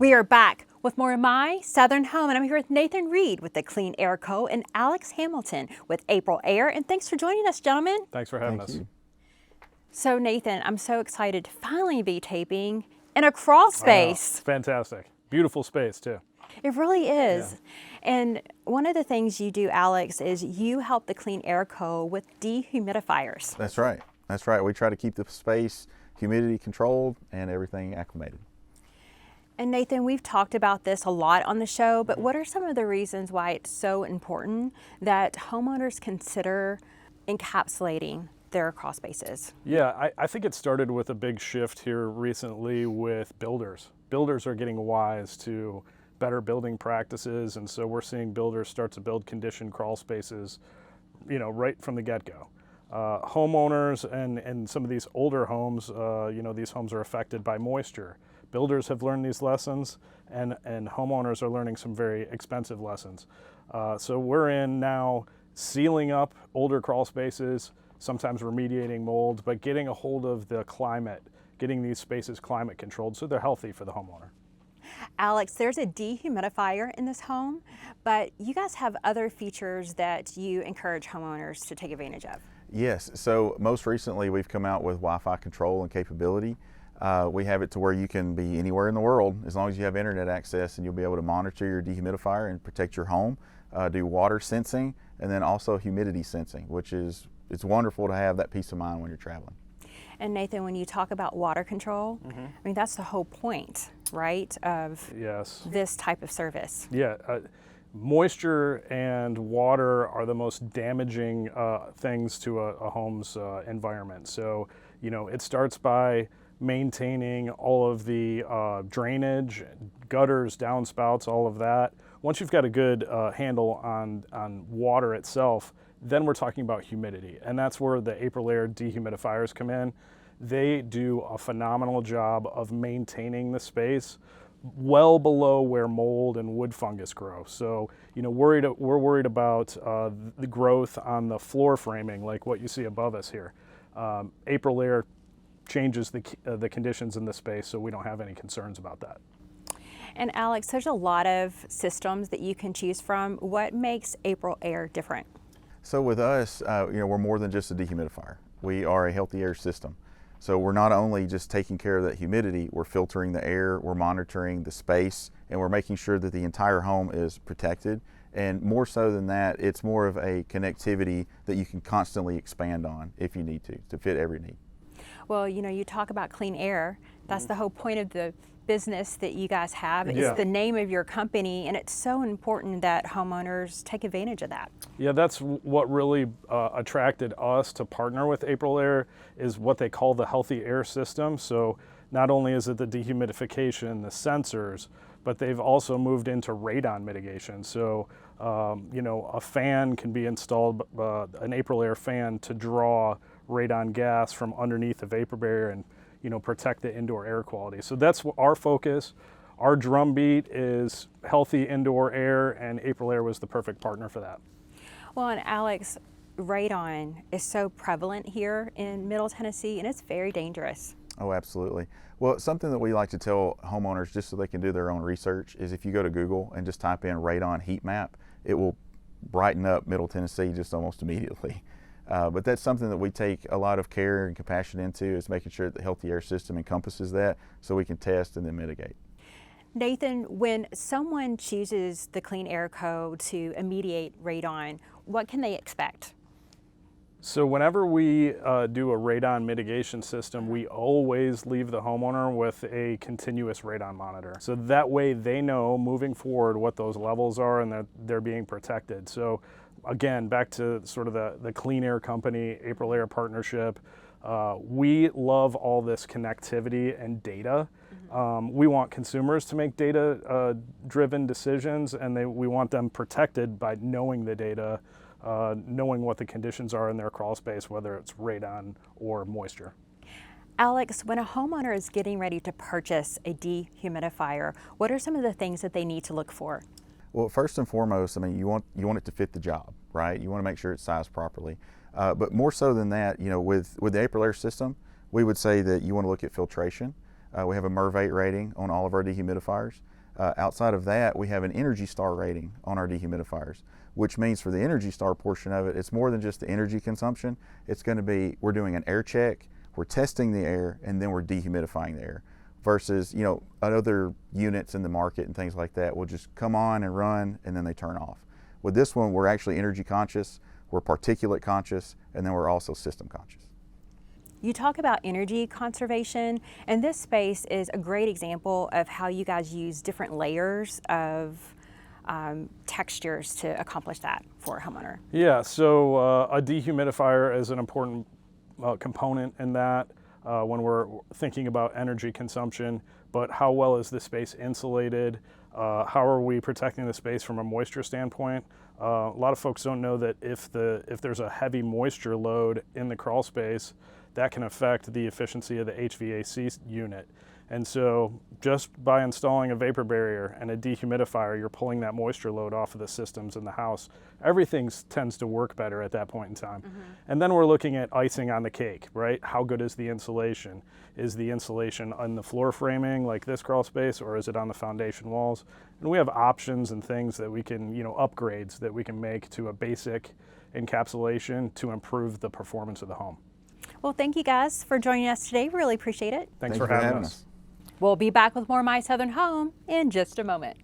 We are back with more of My Southern Home, and I'm here with Nathan Reed with the Clean Air Co. and Alex Hamilton with Aprilair. And thanks for joining us, gentlemen. Thanks for having us. So Nathan, I'm so excited to finally be taping in a crawl space. Fantastic. Beautiful space too. It really is. Yeah. And one of the things you do, Alex, is you help the Clean Air Co. with dehumidifiers. That's right. That's right. We try to keep the space humidity controlled and everything acclimated. And Nathan, we've talked about this a lot on the show, but what are some of the reasons why it's so important that homeowners consider encapsulating their crawl spaces? Yeah, I think it started with a big shift here recently with builders. Builders are getting wise to better building practices, and so we're seeing builders start to build conditioned crawl spaces, right from the get-go. Homeowners and some of these older homes, these homes are affected by moisture. Builders have learned these lessons, and homeowners are learning some very expensive lessons. So we're in now sealing up older crawl spaces, sometimes remediating mold, but getting a hold of the climate, getting these spaces climate controlled so they're healthy for the homeowner. Alex, there's a dehumidifier in this home, but you guys have other features that you encourage homeowners to take advantage of. Yes, so most recently we've come out with Wi-Fi control and capability. We have it to where you can be anywhere in the world as long as you have internet access, and you'll be able to monitor your dehumidifier and protect your home, do water sensing, and then also humidity sensing, which is, it's wonderful to have that peace of mind when you're traveling. And Nathan, when you talk about water control, I mean, that's the whole point, right, of this type of service. Yeah, moisture and water are the most damaging things to a home's environment. So, it starts by maintaining all of the drainage, gutters, downspouts, all of that. Once you've got a good handle on water itself, then we're talking about humidity, and that's where the Aprilair dehumidifiers come in. They do a phenomenal job of maintaining the space well below where mold and wood fungus grow. So, we're worried about the growth on the floor framing, like what you see above us here. Aprilair changes the conditions in the space, so we don't have any concerns about that. And Alex, there's a lot of systems that you can choose from. What makes Aprilair different? So with us, we're more than just a dehumidifier. We are a healthy air system. So we're not only just taking care of that humidity, we're filtering the air, we're monitoring the space, and we're making sure that the entire home is protected. And more so than that, it's more of a connectivity that you can constantly expand on if you need to fit every need. Well, you talk about clean air. That's the whole point of the business that you guys have. It's the name of your company, and it's so important that homeowners take advantage of that. Yeah, that's what really attracted us to partner with Aprilair, is what they call the healthy air system. So not only is it the dehumidification, the sensors, but they've also moved into radon mitigation. So, a fan can be installed, an Aprilair fan, to draw radon gas from underneath the vapor barrier and protect the indoor air quality. So that's our focus. Our drumbeat is healthy indoor air, and Aprilair was the perfect partner for that. Well, and Alex, radon is so prevalent here in Middle Tennessee, and it's very dangerous. Oh, absolutely. Well, something that we like to tell homeowners, just so they can do their own research, is if you go to Google and just type in radon heat map, it will brighten up Middle Tennessee just almost immediately. But that's something that we take a lot of care and compassion into, is making sure that the healthy air system encompasses that so we can test and then mitigate. Nathan, when someone chooses the Clean Air Co. to remediate radon, what can they expect? So whenever we do a radon mitigation system, we always leave the homeowner with a continuous radon monitor. So that way they know moving forward what those levels are and that they're being protected. So again, back to sort of the Clean Air Company, Aprilair partnership, we love all this connectivity and data. We want consumers to make data-driven decisions, and we want them protected by knowing the data, knowing what the conditions are in their crawl space, whether it's radon or moisture. Alex, when a homeowner is getting ready to purchase a dehumidifier, what are some of the things that they need to look for? Well, first and foremost, you want it to fit the job, right? You want to make sure it's sized properly. But more so than that, with the Aprilair system, we would say that you want to look at filtration. We have a MERV 8 rating on all of our dehumidifiers. Outside of that, we have an Energy Star rating on our dehumidifiers, which means for the Energy Star portion of it, it's more than just the energy consumption. It's going to be, we're doing an air check, we're testing the air, and then we're dehumidifying the air. Versus, you know, other units in the market and things like that will just come on and run and then they turn off. With this one, we're actually energy conscious, we're particulate conscious, and then we're also system conscious. You talk about energy conservation, and this space is a great example of how you guys use different layers of textures to accomplish that for a homeowner. Yeah, so a dehumidifier is an important component in that when we're thinking about energy consumption, but how well is the space insulated? How are we protecting the space from a moisture standpoint? A lot of folks don't know that if there's a heavy moisture load in the crawl space, that can affect the efficiency of the HVAC unit. And so just by installing a vapor barrier and a dehumidifier, you're pulling that moisture load off of the systems in the house. Everything tends to work better at that point in time. And then we're looking at icing on the cake, right? How good is the insulation? Is the insulation on the floor framing like this crawl space, or is it on the foundation walls? And we have options and things that we can, you know, upgrades that we can make to a basic encapsulation to improve the performance of the home. Well, thank you guys for joining us today. Really appreciate it. Thanks for having us. We'll be back with more My Southern Home in just a moment.